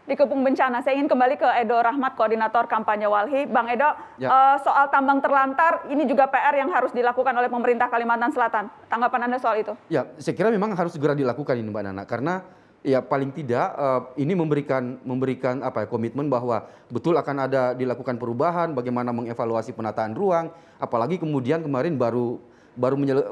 Dikepung bencana. Saya ingin kembali ke Edo Rahmat, Koordinator Kampanye Walhi. Bang Edo, soal tambang terlantar, ini juga PR yang harus dilakukan oleh pemerintah Kalimantan Selatan. Tanggapan Anda soal itu? Ya, saya kira memang harus segera dilakukan ini Mbak Nana, karena ya paling tidak ini memberikan komitmen bahwa betul akan ada dilakukan perubahan, bagaimana mengevaluasi penataan ruang, apalagi kemudian kemarin baru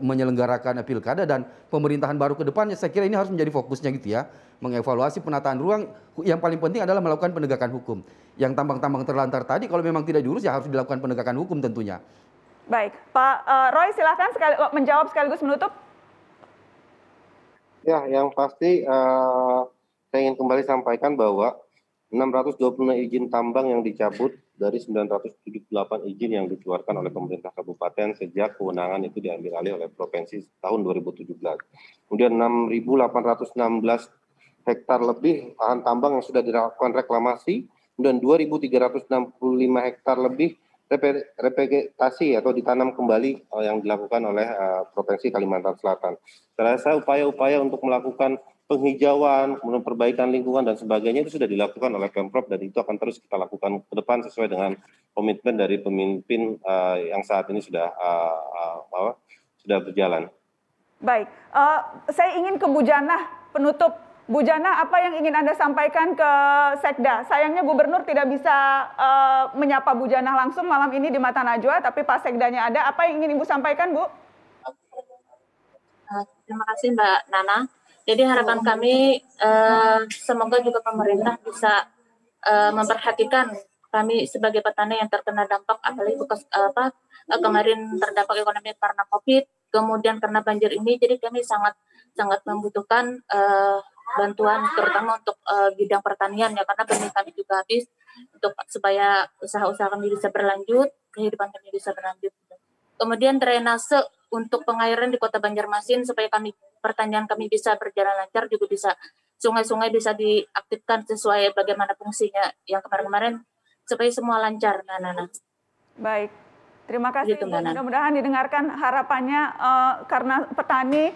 menyelenggarakan pilkada dan pemerintahan baru ke depannya. Saya kira ini harus menjadi fokusnya gitu ya, mengevaluasi penataan ruang. Yang paling penting adalah melakukan penegakan hukum. Yang tambang-tambang terlantar tadi kalau memang tidak diurus ya harus dilakukan penegakan hukum tentunya. Baik, Pak Roy silakan menjawab sekaligus menutup. Ya, yang pasti saya ingin kembali sampaikan bahwa 626 izin tambang yang dicabut dari 978 izin yang dikeluarkan oleh pemerintah kabupaten sejak kewenangan itu diambil alih oleh provinsi tahun 2017. Kemudian 6.816 hektar lebih lahan tambang yang sudah dilakukan reklamasi, kemudian 2.365 hektar lebih revegetasi atau ditanam kembali yang dilakukan oleh Provinsi Kalimantan Selatan. Saya rasa upaya-upaya untuk melakukan penghijauan, kemudian perbaikan lingkungan dan sebagainya itu sudah dilakukan oleh Pemprov dan itu akan terus kita lakukan ke depan sesuai dengan komitmen dari pemimpin yang saat ini sudah berjalan. Baik, saya ingin ke Bu Janah penutup. Bu Janah, apa yang ingin Anda sampaikan ke Sekda? Sayangnya Gubernur tidak bisa menyapa Bu Janah langsung malam ini di Mata Najwa, tapi Pak Sekdanya ada. Apa yang ingin Ibu sampaikan, Bu? Terima kasih Mbak Nana. Jadi harapan kami semoga juga pemerintah bisa memperhatikan kami sebagai petani yang terkena dampak, apalagi kemarin terdampak ekonomi karena COVID, kemudian karena banjir ini. Jadi kami sangat membutuhkan bantuan terutama untuk bidang pertanian ya, karena benih kami juga habis supaya usaha-usaha kami bisa berlanjut, kehidupan kami bisa berlanjut. Kemudian drainase untuk pengairan di Kota Banjarmasin supaya pertanian kami bisa berjalan lancar, juga bisa sungai-sungai bisa diaktifkan sesuai bagaimana fungsinya yang kemarin-kemarin supaya semua lancar, Nana. Baik, terima kasih. Mudah-mudahan didengarkan harapannya karena petani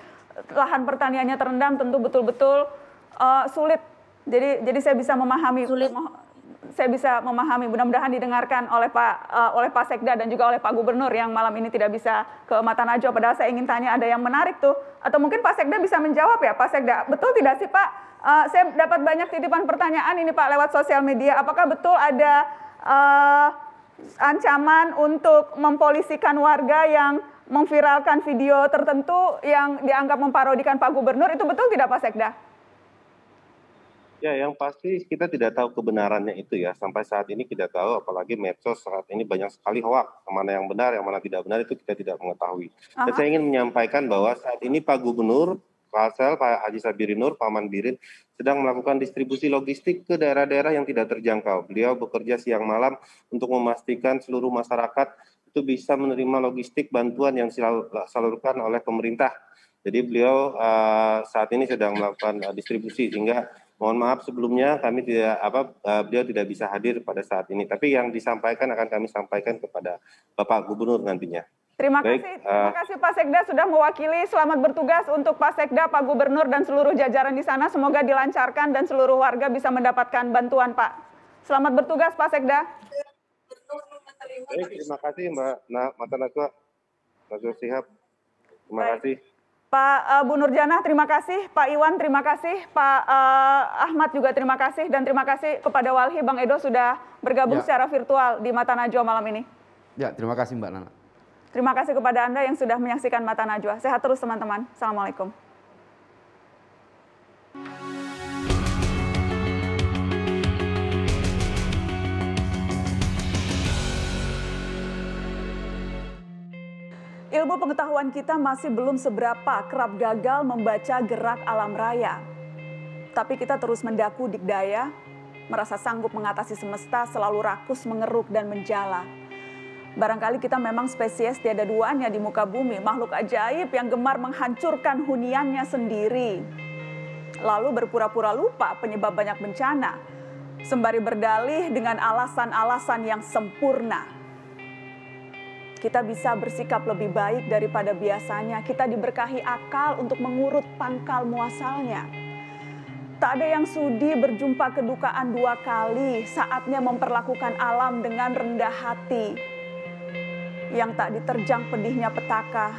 lahan pertaniannya terendam tentu betul-betul sulit. Jadi saya bisa memahami. Saya bisa memahami. Mudah-mudahan didengarkan oleh Pak Sekda dan juga oleh Pak Gubernur yang malam ini tidak bisa ke Mata Najwa. Padahal saya ingin tanya ada yang menarik tuh. Atau mungkin Pak Sekda bisa menjawab ya, Pak Sekda. Betul tidak sih Pak? Saya dapat banyak titipan pertanyaan ini Pak lewat sosial media. Apakah betul ada ancaman untuk mempolisikan warga yang memviralkan video tertentu yang dianggap memparodikan Pak Gubernur? Itu betul tidak Pak Sekda? Ya, yang pasti kita tidak tahu kebenarannya itu ya. Sampai saat ini tidak tahu, apalagi medsos saat ini banyak sekali hoaks. Mana yang benar, yang mana tidak benar itu kita tidak mengetahui. Dan saya ingin menyampaikan bahwa saat ini Pak Gubernur, Kalsel, Pak Haji Sabirinur, Pak Manbirin sedang melakukan distribusi logistik ke daerah-daerah yang tidak terjangkau. Beliau bekerja siang malam untuk memastikan seluruh masyarakat itu bisa menerima logistik bantuan yang disalurkan oleh pemerintah. Jadi beliau saat ini sedang melakukan distribusi, sehingga mohon maaf sebelumnya kami beliau tidak bisa hadir pada saat ini. Tapi yang disampaikan akan kami sampaikan kepada Bapak Gubernur nantinya. Terima kasih Pak Sekda sudah mewakili. Selamat bertugas untuk Pak Sekda, Pak Gubernur dan seluruh jajaran di sana. Semoga dilancarkan dan seluruh warga bisa mendapatkan bantuan Pak. Selamat bertugas Pak Sekda. Baik, terima kasih Mbak Mata Najwa, Najwa Shihab. Terima kasih. Pak Bu Nurjanah, terima kasih. Pak Iwan, terima kasih. Pak Ahmad juga terima kasih. Dan terima kasih kepada Walhi, Bang Edo sudah bergabung secara virtual di Mata Najwa malam ini. Ya, terima kasih Mbak Nana. Terima kasih kepada Anda yang sudah menyaksikan Mata Najwa. Sehat terus teman-teman. Assalamualaikum. Ilmu pengetahuan kita masih belum seberapa, kerap gagal membaca gerak alam raya. Tapi kita terus mendaku dikdaya, merasa sanggup mengatasi semesta, selalu rakus, mengeruk, dan menjala. Barangkali kita memang spesies tiada duanya di muka bumi, makhluk ajaib yang gemar menghancurkan huniannya sendiri. Lalu berpura-pura lupa penyebab banyak bencana, sembari berdalih dengan alasan-alasan yang sempurna. Kita bisa bersikap lebih baik daripada biasanya. Kita diberkahi akal untuk mengurut pangkal muasalnya. Tak ada yang sudi berjumpa kedukaan dua kali, saatnya memperlakukan alam dengan rendah hati. Yang tak diterjang pedihnya petaka,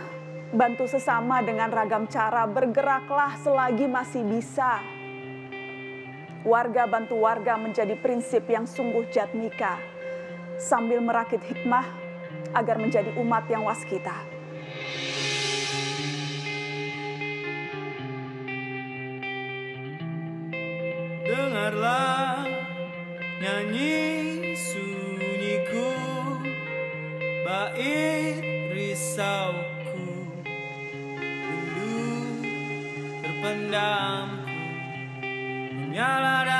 bantu sesama dengan ragam cara, bergeraklah selagi masih bisa. Warga bantu warga menjadi prinsip yang sungguh jatmika, sambil merakit hikmah agar menjadi umat yang waskita. Dengarlah nyanyi sunyiku, bait risauku, rindu terpendamku menyala